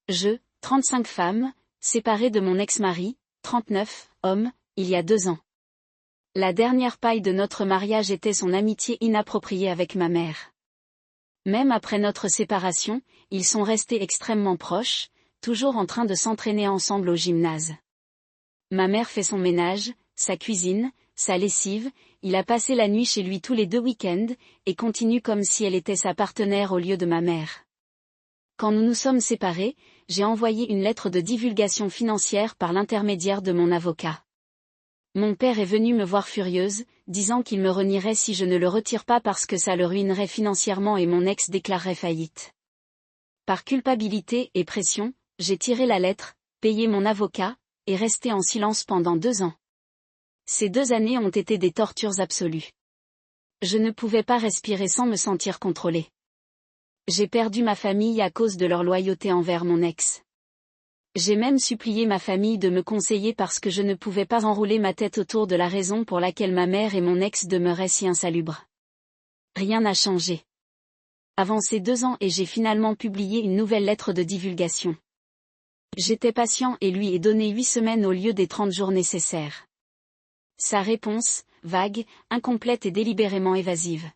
Je, 35 femmes, séparée de mon ex-mari, 39, homme, il y a 2 ans. La dernière paille de notre mariage était son amitié inappropriée avec ma mère. Même après notre séparation, ils sont restés extrêmement proches, toujours en train de s'entraîner ensemble au gymnase. Ma mère fait son ménage, sa cuisine, sa lessive, il a passé la nuit chez lui tous les 2 week-ends, et continue comme si elle était sa partenaire au lieu de ma mère. Quand nous nous sommes séparés, j'ai envoyé une lettre de divulgation financière par l'intermédiaire de mon avocat. Mon père est venu me voir furieuse, disant qu'il me renierait si je ne le retire pas parce que ça le ruinerait financièrement et mon ex déclarerait faillite. Par culpabilité et pression, j'ai tiré la lettre, payé mon avocat, et resté en silence pendant 2 ans. Ces 2 années ont été des tortures absolues. Je ne pouvais pas respirer sans me sentir contrôlée. J'ai perdu ma famille à cause de leur loyauté envers mon ex. J'ai même supplié ma famille de me conseiller parce que je ne pouvais pas enrouler ma tête autour de la raison pour laquelle ma mère et mon ex demeuraient si insalubres. Rien n'a changé. Avancé 2 ans et j'ai finalement publié une nouvelle lettre de divulgation. J'étais patient et lui ai donné 8 semaines au lieu des 30 jours nécessaires. Sa réponse, vague, incomplète et délibérément évasive.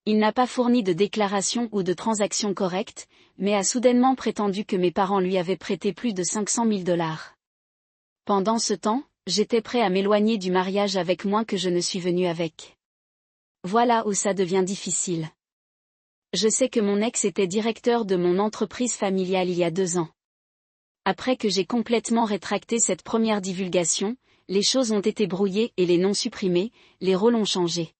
Il n'a pas fourni de déclaration ou de transaction correcte, mais a soudainement prétendu que mes parents lui avaient prêté plus de 500 000 $. Pendant ce temps, j'étais prêt à m'éloigner du mariage avec moins que je ne suis venu avec. Voilà où ça devient difficile. Je sais que mon ex était directeur de mon entreprise familiale il y a 2 ans. Après que j'ai complètement rétracté cette première divulgation, les choses ont été brouillées et les noms supprimés, les rôles ont changé.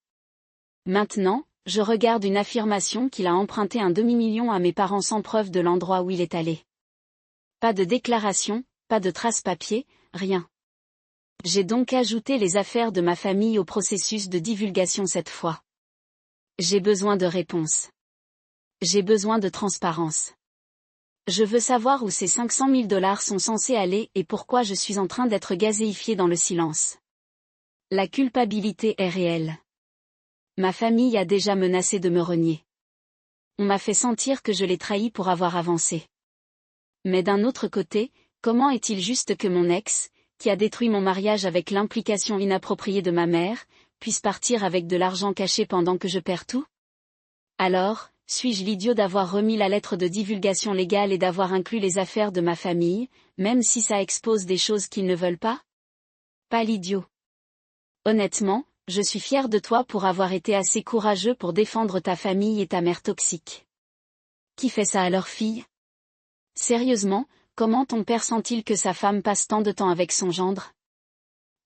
Maintenant, je regarde une affirmation qu'il a emprunté 1 demi-million à mes parents sans preuve de l'endroit où il est allé. Pas de déclaration, pas de trace papier, rien. J'ai donc ajouté les affaires de ma famille au processus de divulgation cette fois. J'ai besoin de réponses. J'ai besoin de transparence. Je veux savoir où ces 500 000 $ sont censés aller et pourquoi je suis en train d'être gazéifié dans le silence. La culpabilité est réelle. Ma famille a déjà menacé de me renier. On m'a fait sentir que je l'ai trahi pour avoir avancé. Mais d'un autre côté, comment est-il juste que mon ex, qui a détruit mon mariage avec l'implication inappropriée de ma mère, puisse partir avec de l'argent caché pendant que je perds tout? Alors, suis-je l'idiot d'avoir remis la lettre de divulgation légale et d'avoir inclus les affaires de ma famille, même si ça expose des choses qu'ils ne veulent pas? Pas l'idiot. Honnêtement, je suis fier de toi pour avoir été assez courageux pour défendre ta famille et ta mère toxique. Qui fait ça à leur fille? Sérieusement, comment ton père sent-il que sa femme passe tant de temps avec son gendre?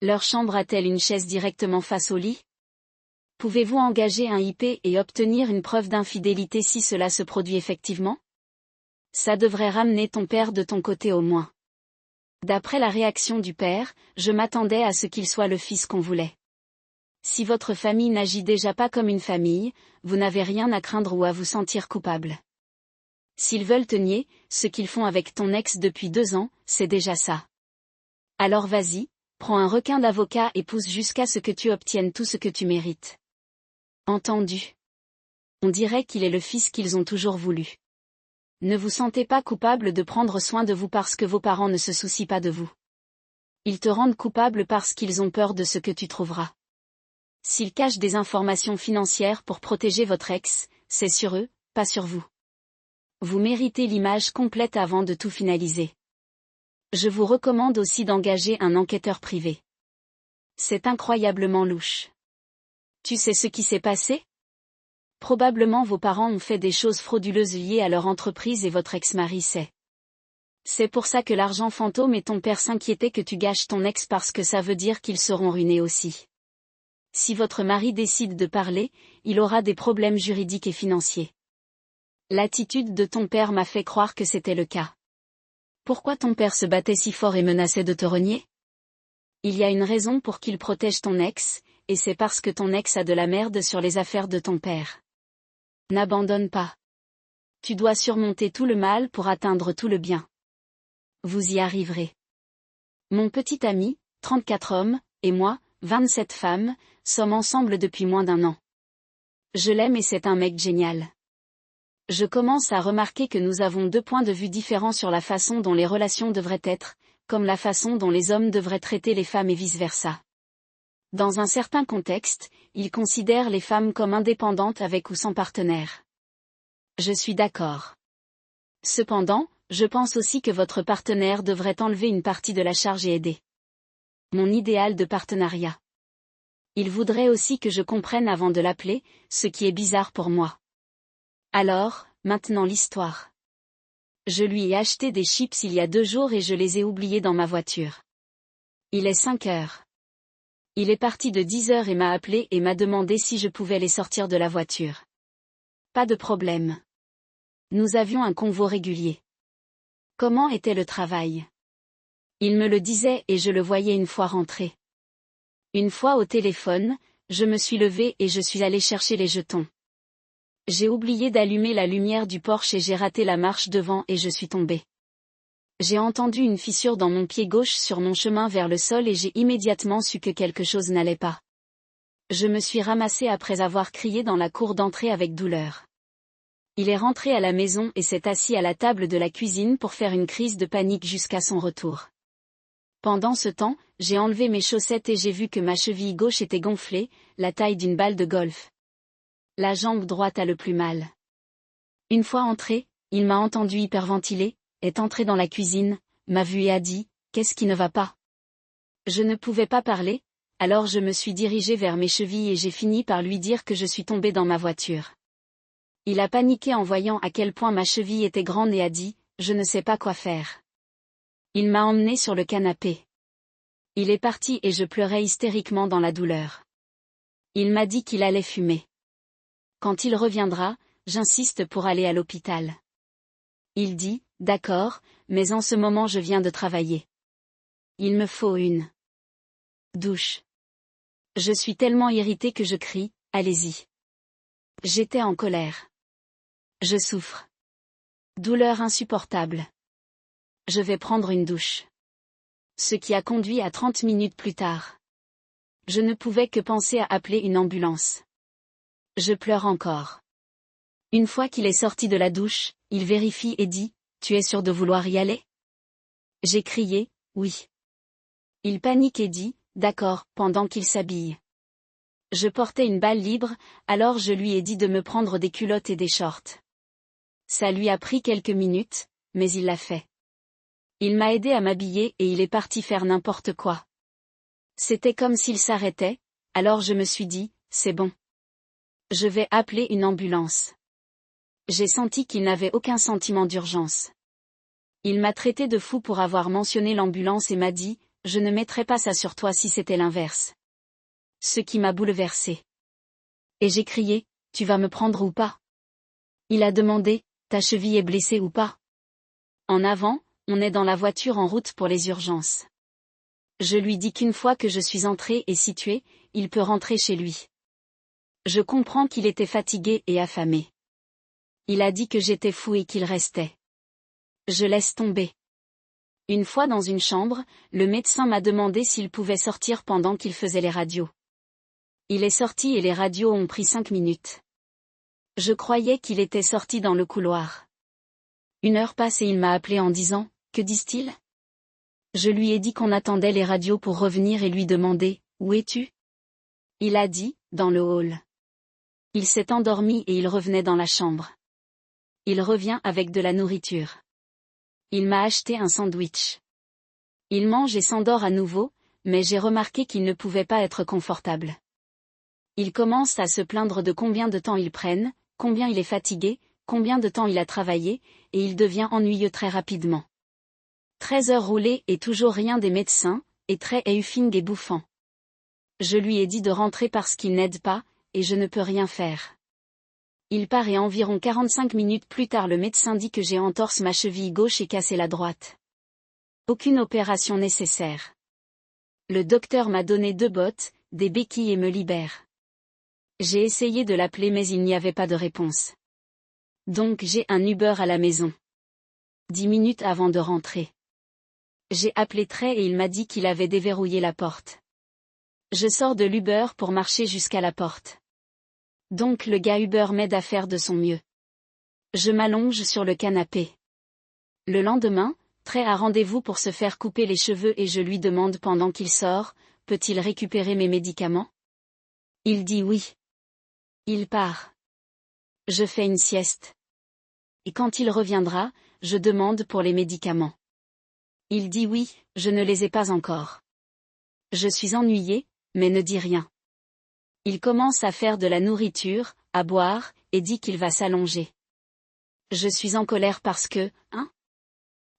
Leur chambre a-t-elle une chaise directement face au lit? Pouvez-vous engager un IP et obtenir une preuve d'infidélité si cela se produit effectivement? Ça devrait ramener ton père de ton côté au moins. D'après la réaction du père, je m'attendais à ce qu'il soit le fils qu'on voulait. Si votre famille n'agit déjà pas comme une famille, vous n'avez rien à craindre ou à vous sentir coupable. S'ils veulent te nier, ce qu'ils font avec ton ex depuis 2 ans, c'est déjà ça. Alors vas-y, prends un requin d'avocat et pousse jusqu'à ce que tu obtiennes tout ce que tu mérites. Entendu. On dirait qu'il est le fils qu'ils ont toujours voulu. Ne vous sentez pas coupable de prendre soin de vous parce que vos parents ne se soucient pas de vous. Ils te rendent coupable parce qu'ils ont peur de ce que tu trouveras. S'ils cachent des informations financières pour protéger votre ex, c'est sur eux, pas sur vous. Vous méritez l'image complète avant de tout finaliser. Je vous recommande aussi d'engager un enquêteur privé. C'est incroyablement louche. Tu sais ce qui s'est passé? Probablement vos parents ont fait des choses frauduleuses liées à leur entreprise et votre ex-mari sait. C'est pour ça que l'argent fantôme et ton père s'inquiétaient que tu gâches ton ex parce que ça veut dire qu'ils seront ruinés aussi. Si votre mari décide de parler, il aura des problèmes juridiques et financiers. L'attitude de ton père m'a fait croire que c'était le cas. Pourquoi ton père se battait si fort et menaçait de te renier? Il y a une raison pour qu'il protège ton ex, et c'est parce que ton ex a de la merde sur les affaires de ton père. N'abandonne pas. Tu dois surmonter tout le mal pour atteindre tout le bien. Vous y arriverez. Mon petit ami, 34 hommes, et moi, 27 femmes, sommes ensemble depuis moins d'1 an. Je l'aime et c'est un mec génial. Je commence à remarquer que nous avons deux points de vue différents sur la façon dont les relations devraient être, comme la façon dont les hommes devraient traiter les femmes et vice-versa. Dans un certain contexte, il considère les femmes comme indépendantes avec ou sans partenaire. Je suis d'accord. Cependant, je pense aussi que votre partenaire devrait enlever une partie de la charge et aider. Mon idéal de partenariat. Il voudrait aussi que je comprenne avant de l'appeler, ce qui est bizarre pour moi. Alors, maintenant l'histoire. Je lui ai acheté des chips il y a 2 jours et je les ai oubliés dans ma voiture. Il est 5 heures. Il est parti de 10 heures et m'a appelé et m'a demandé si je pouvais les sortir de la voiture. Pas de problème. Nous avions un convoi régulier. Comment était le travail? Il me le disait et je le voyais une fois rentré. Une fois au téléphone, je me suis levée et je suis allée chercher les jetons. J'ai oublié d'allumer la lumière du Porsche et j'ai raté la marche devant et je suis tombée. J'ai entendu une fissure dans mon pied gauche sur mon chemin vers le sol et j'ai immédiatement su que quelque chose n'allait pas. Je me suis ramassée après avoir crié dans la cour d'entrée avec douleur. Il est rentré à la maison et s'est assis à la table de la cuisine pour faire une crise de panique jusqu'à son retour. Pendant ce temps, j'ai enlevé mes chaussettes et j'ai vu que ma cheville gauche était gonflée, la taille d'une balle de golf. La jambe droite a le plus mal. Une fois entré, il m'a entendu hyperventiler, est entré dans la cuisine, m'a vu et a dit « Qu'est-ce qui ne va pas ?» Je ne pouvais pas parler, alors je me suis dirigée vers mes chevilles et j'ai fini par lui dire que je suis tombée dans ma voiture. Il a paniqué en voyant à quel point ma cheville était grande et a dit « Je ne sais pas quoi faire ». Il m'a emmenée sur le canapé. Il est parti et je pleurais hystériquement dans la douleur. Il m'a dit qu'il allait fumer. Quand il reviendra, j'insiste pour aller à l'hôpital. Il dit, d'accord, mais en ce moment je viens de travailler. Il me faut une douche. Je suis tellement irritée que je crie, allez-y. J'étais en colère. Je souffre. Douleur insupportable. Je vais prendre une douche. Ce qui a conduit à 30 minutes plus tard. Je ne pouvais que penser à appeler une ambulance. Je pleure encore. Une fois qu'il est sorti de la douche, il vérifie et dit, « Tu es sûr de vouloir y aller ?» J'ai crié, « Oui. » Il panique et dit, « D'accord », pendant qu'il s'habille. Je portais une balle libre, alors je lui ai dit de me prendre des culottes et des shorts. Ça lui a pris quelques minutes, mais il l'a fait. Il m'a aidé à m'habiller et il est parti faire n'importe quoi. C'était comme s'il s'arrêtait, alors je me suis dit, c'est bon. Je vais appeler une ambulance. J'ai senti qu'il n'avait aucun sentiment d'urgence. Il m'a traité de fou pour avoir mentionné l'ambulance et m'a dit, je ne mettrais pas ça sur toi si c'était l'inverse. Ce qui m'a bouleversée. Et j'ai crié, tu vas me prendre ou pas? Il a demandé, ta cheville est blessée ou pas? En avant, on est dans la voiture en route pour les urgences. Je lui dis qu'une fois que je suis entrée et située, il peut rentrer chez lui. Je comprends qu'il était fatigué et affamé. Il a dit que j'étais fou et qu'il restait. Je laisse tomber. Une fois dans une chambre, le médecin m'a demandé s'il pouvait sortir pendant qu'il faisait les radios. Il est sorti et les radios ont pris 5 minutes. Je croyais qu'il était sorti dans le couloir. 1 heure passe et il m'a appelé en disant, que disent-ils? Je lui ai dit qu'on attendait les radios pour revenir et lui demander, où es-tu? Il a dit, dans le hall. Il s'est endormi et il revenait dans la chambre. Il revient avec de la nourriture. Il m'a acheté un sandwich. Il mange et s'endort à nouveau, mais j'ai remarqué qu'il ne pouvait pas être confortable. Il commence à se plaindre de combien de temps ils prennent, combien il est fatigué, combien de temps il a travaillé, et il devient ennuyeux très rapidement. 13 heures roulées et toujours rien des médecins, et très éuphing et bouffant. Je lui ai dit de rentrer parce qu'il n'aide pas, et je ne peux rien faire. Il part et environ 45 minutes plus tard le médecin dit que j'ai entorse ma cheville gauche et cassé la droite. Aucune opération nécessaire. Le docteur m'a donné 2 bottes, des béquilles et me libère. J'ai essayé de l'appeler mais il n'y avait pas de réponse. Donc j'ai un Uber à la maison. 10 minutes avant de rentrer. J'ai appelé Trey et il m'a dit qu'il avait déverrouillé la porte. Je sors de l'Uber pour marcher jusqu'à la porte. Donc le gars Uber m'aide à faire de son mieux. Je m'allonge sur le canapé. Le lendemain, Trey a rendez-vous pour se faire couper les cheveux et je lui demande pendant qu'il sort, peut-il récupérer mes médicaments? Il dit oui. Il part. Je fais une sieste. Et quand il reviendra, je demande pour les médicaments. Il dit oui, je ne les ai pas encore. Je suis ennuyée, mais ne dis rien. Il commence à faire de la nourriture, à boire, et dit qu'il va s'allonger. Je suis en colère parce que,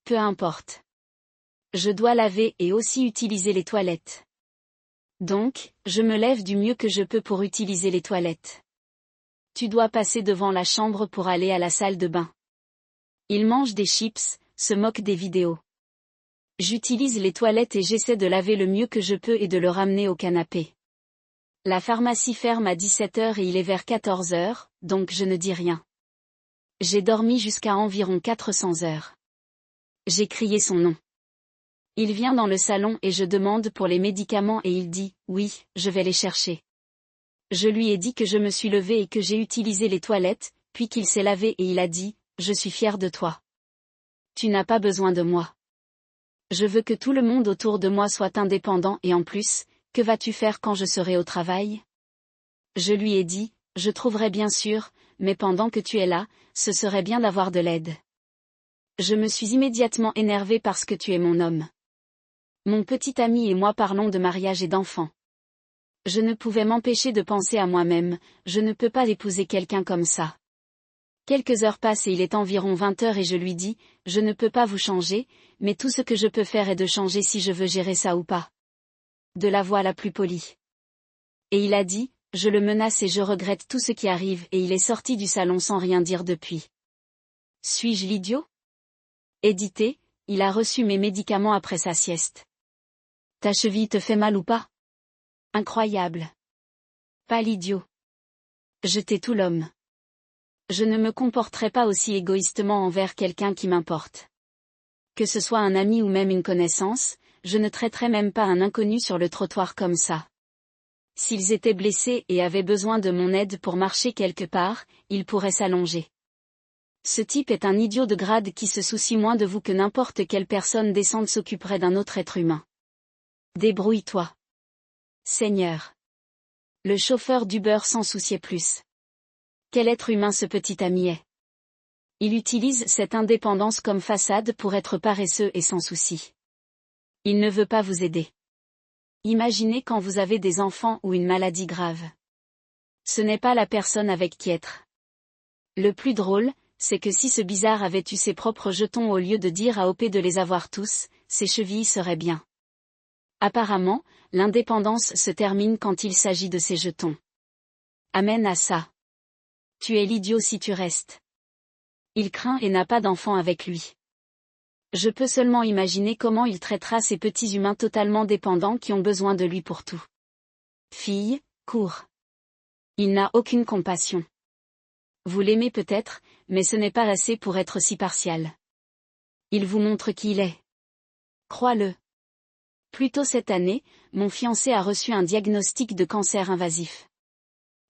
peu importe. Je dois laver et aussi utiliser les toilettes. Donc, je me lève du mieux que je peux pour utiliser les toilettes. Tu dois passer devant la chambre pour aller à la salle de bain. Il mange des chips, se moque des vidéos. J'utilise les toilettes et j'essaie de laver le mieux que je peux et de le ramener au canapé. La pharmacie ferme à 17h et il est vers 14h, donc je ne dis rien. J'ai dormi jusqu'à environ 400 heures. J'ai crié son nom. Il vient dans le salon et je demande pour les médicaments et il dit « Oui, je vais les chercher ». Je lui ai dit que je me suis levée et que j'ai utilisé les toilettes, puis qu'il s'est lavé et il a dit « Je suis fier de toi. Tu n'as pas besoin de moi. Je veux que tout le monde autour de moi soit indépendant et en plus, que vas-tu faire quand je serai au travail ?» Je lui ai dit « Je trouverai bien sûr, mais pendant que tu es là, ce serait bien d'avoir de l'aide. » Je me suis immédiatement énervée parce que tu es mon homme. Mon petit ami et moi parlons de mariage et d'enfants. Je ne pouvais m'empêcher de penser à moi-même, je ne peux pas épouser quelqu'un comme ça. Quelques heures passent et il est environ 20h et je lui dis, je ne peux pas vous changer, mais tout ce que je peux faire est de changer si je veux gérer ça ou pas. De la voix la plus polie. Et il a dit, je le menace et je regrette tout ce qui arrive et il est sorti du salon sans rien dire depuis. Suis-je l'idiot? Édité, il a reçu mes médicaments après sa sieste. Ta cheville te fait mal ou pas? Incroyable. Pas l'idiot. Je t'ai tout l'homme. Je ne me comporterai pas aussi égoïstement envers quelqu'un qui m'importe. Que ce soit un ami ou même une connaissance, je ne traiterai même pas un inconnu sur le trottoir comme ça. S'ils étaient blessés et avaient besoin de mon aide pour marcher quelque part, ils pourraient s'allonger. Ce type est un idiot de grade qui se soucie moins de vous que n'importe quelle personne décente s'occuperait d'un autre être humain. Débrouille-toi. Seigneur. Le chauffeur d'Uber s'en souciait plus. Quel être humain ce petit ami est. Il utilise cette indépendance comme façade pour être paresseux et sans souci. Il ne veut pas vous aider. Imaginez quand vous avez des enfants ou une maladie grave. Ce n'est pas la personne avec qui être. Le plus drôle, c'est que si ce bizarre avait eu ses propres jetons au lieu de dire à OP de les avoir tous, ses chevilles seraient bien. Apparemment, l'indépendance se termine quand il s'agit de ses jetons. Amen à ça. Tu es l'idiot si tu restes. Il craint et n'a pas d'enfant avec lui. Je peux seulement imaginer comment il traitera ces petits humains totalement dépendants qui ont besoin de lui pour tout. Fille, cours. Il n'a aucune compassion. Vous l'aimez peut-être, mais ce n'est pas assez pour être si partial. Il vous montre qui il est. Crois-le. Plus tôt cette année, mon fiancé a reçu un diagnostic de cancer invasif.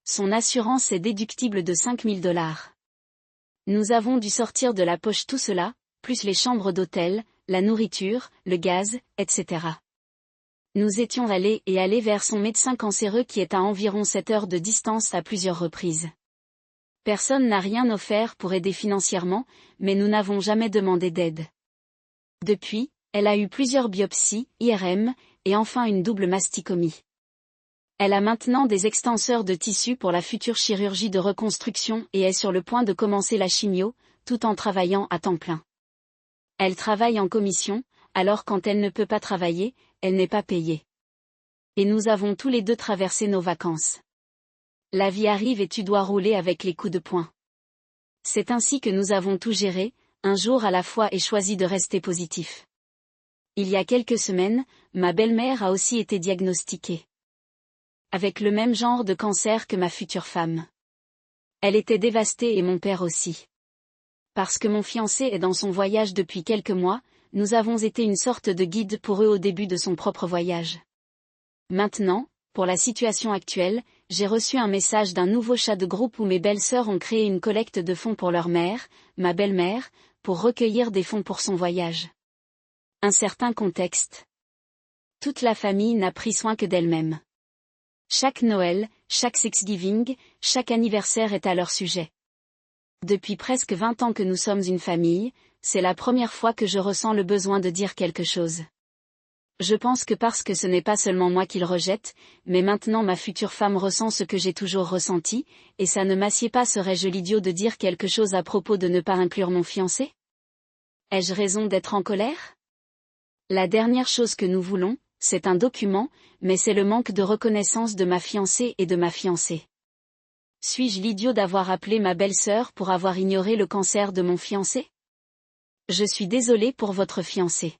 Son assurance est déductible de $5000. Nous avons dû sortir de la poche tout cela, plus les chambres d'hôtel, la nourriture, le gaz, etc. Nous étions allés vers son médecin cancéreux qui est à environ 7 heures de distance à plusieurs reprises. Personne n'a rien offert pour aider financièrement, mais nous n'avons jamais demandé d'aide. Depuis, elle a eu plusieurs biopsies, IRM, et enfin une double mastectomie. Elle a maintenant des extenseurs de tissu pour la future chirurgie de reconstruction et est sur le point de commencer la chimio, tout en travaillant à temps plein. Elle travaille en commission, alors quand elle ne peut pas travailler, elle n'est pas payée. Et nous avons tous les deux traversé nos vacances. La vie arrive et tu dois rouler avec les coups de poing. C'est ainsi que nous avons tout géré, un jour à la fois et choisi de rester positif. Il y a quelques semaines, ma belle-mère a aussi été diagnostiquée. Avec le même genre de cancer que ma future femme. Elle était dévastée et mon père aussi. Parce que mon fiancé est dans son voyage depuis quelques mois, nous avons été une sorte de guide pour eux au début de son propre voyage. Maintenant, pour la situation actuelle, j'ai reçu un message d'un nouveau chat de groupe où mes belles-sœurs ont créé une collecte de fonds pour leur mère, ma belle-mère, pour recueillir des fonds pour son voyage. Un certain contexte. Toute la famille n'a pris soin que d'elle-même. Chaque Noël, chaque Thanksgiving, chaque anniversaire est à leur sujet. Depuis presque 20 ans que nous sommes une famille, c'est la première fois que je ressens le besoin de dire quelque chose. Je pense que parce que ce n'est pas seulement moi qu'il rejette, mais maintenant ma future femme ressent ce que j'ai toujours ressenti, et ça ne m'assied pas. Serais-je l'idiot de dire quelque chose à propos de ne pas inclure mon fiancé? Ai-je raison d'être en colère? La dernière chose que nous voulons, c'est un document, mais c'est le manque de reconnaissance de ma fiancée et de ma fiancée. Suis-je l'idiot d'avoir appelé ma belle-sœur pour avoir ignoré le cancer de mon fiancé? Je suis désolé pour votre fiancé.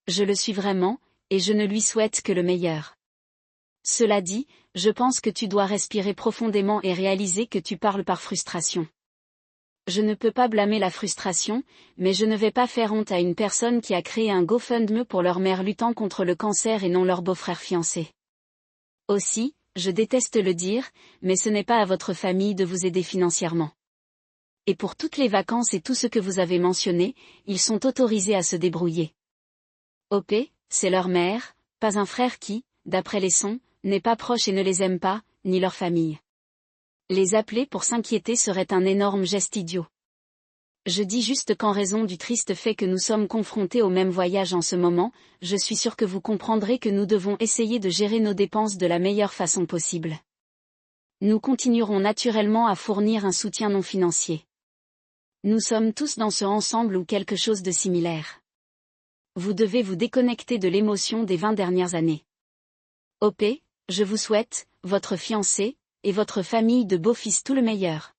Je le suis vraiment, et je ne lui souhaite que le meilleur. Cela dit, je pense que tu dois respirer profondément et réaliser que tu parles par frustration. Je ne peux pas blâmer la frustration, mais je ne vais pas faire honte à une personne qui a créé un GoFundMe pour leur mère luttant contre le cancer et non leur beau-frère fiancé. Aussi, je déteste le dire, mais ce n'est pas à votre famille de vous aider financièrement. Et pour toutes les vacances et tout ce que vous avez mentionné, ils sont autorisés à se débrouiller. OP, c'est leur mère, pas un frère qui, d'après les sons, n'est pas proche et ne les aime pas, ni leur famille. Les appeler pour s'inquiéter serait un énorme geste idiot. Je dis juste qu'en raison du triste fait que nous sommes confrontés au même voyage en ce moment, je suis sûr que vous comprendrez que nous devons essayer de gérer nos dépenses de la meilleure façon possible. Nous continuerons naturellement à fournir un soutien non financier. Nous sommes tous dans ce ensemble ou quelque chose de similaire. Vous devez vous déconnecter de l'émotion des 20 dernières années. OP, je vous souhaite, votre fiancé, et votre famille de beaux-fils tout le meilleur.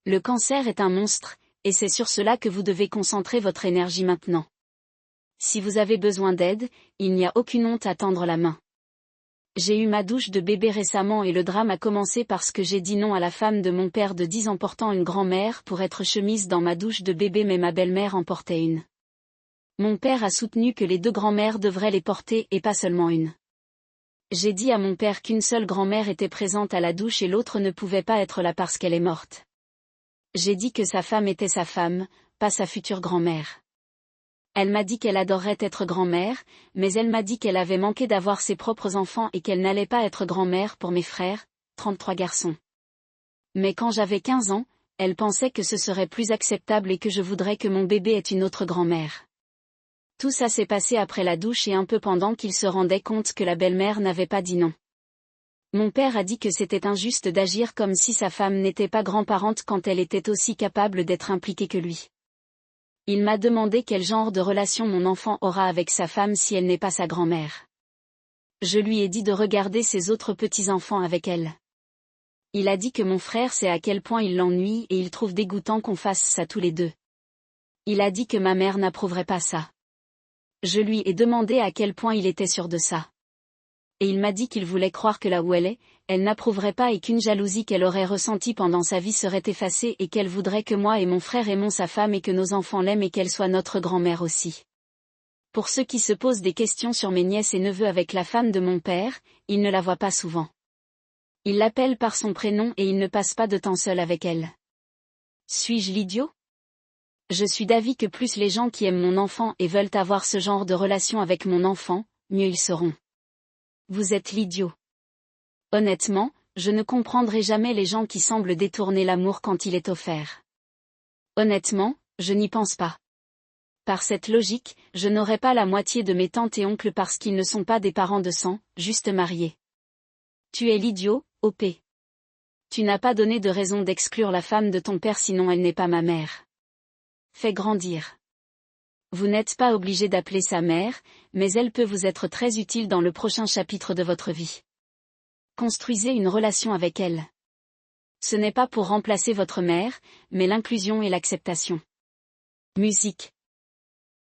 Le cancer est un monstre, et c'est sur cela que vous devez concentrer votre énergie maintenant. Si vous avez besoin d'aide, il n'y a aucune honte à tendre la main. J'ai eu ma douche de bébé récemment et le drame a commencé parce que j'ai dit non à la femme de mon père de 10 ans portant une grand-mère pour être chemise dans ma douche de bébé mais ma belle-mère en portait une. Mon père a soutenu que les deux grand-mères devraient les porter et pas seulement une. J'ai dit à mon père qu'une seule grand-mère était présente à la douche et l'autre ne pouvait pas être là parce qu'elle est morte. J'ai dit que sa femme était sa femme, pas sa future grand-mère. Elle m'a dit qu'elle adorerait être grand-mère, mais elle m'a dit qu'elle avait manqué d'avoir ses propres enfants et qu'elle n'allait pas être grand-mère pour mes frères, 33 garçons. Mais quand j'avais 15 ans, elle pensait que ce serait plus acceptable et que je voudrais que mon bébé ait une autre grand-mère. Tout ça s'est passé après la douche et un peu pendant qu'il se rendait compte que la belle-mère n'avait pas dit non. Mon père a dit que c'était injuste d'agir comme si sa femme n'était pas grand-parente quand elle était aussi capable d'être impliquée que lui. Il m'a demandé quel genre de relation mon enfant aura avec sa femme si elle n'est pas sa grand-mère. Je lui ai dit de regarder ses autres petits-enfants avec elle. Il a dit que mon frère sait à quel point il l'ennuie et il trouve dégoûtant qu'on fasse ça tous les deux. Il a dit que ma mère n'approuverait pas ça. Je lui ai demandé à quel point il était sûr de ça. Et il m'a dit qu'il voulait croire que là où elle est, elle n'approuverait pas et qu'une jalousie qu'elle aurait ressentie pendant sa vie serait effacée et qu'elle voudrait que moi et mon frère aimions sa femme et que nos enfants l'aiment et qu'elle soit notre grand-mère aussi. Pour ceux qui se posent des questions sur mes nièces et neveux avec la femme de mon père, ils ne la voient pas souvent. Ils l'appellent par son prénom et ils ne passent pas de temps seul avec elle. Suis-je l'idiot? Je suis d'avis que plus les gens qui aiment mon enfant et veulent avoir ce genre de relation avec mon enfant, mieux ils seront. Vous êtes l'idiot. Honnêtement, je ne comprendrai jamais les gens qui semblent détourner l'amour quand il est offert. Honnêtement, je n'y pense pas. Par cette logique, je n'aurai pas la moitié de mes tantes et oncles parce qu'ils ne sont pas des parents de sang, juste mariés. Tu es l'idiot, OP. Tu n'as pas donné de raison d'exclure la femme de ton père sinon elle n'est pas ma mère. Fais grandir. Vous n'êtes pas obligé d'appeler sa mère, mais elle peut vous être très utile dans le prochain chapitre de votre vie. Construisez une relation avec elle. Ce n'est pas pour remplacer votre mère, mais l'inclusion et l'acceptation. Musique.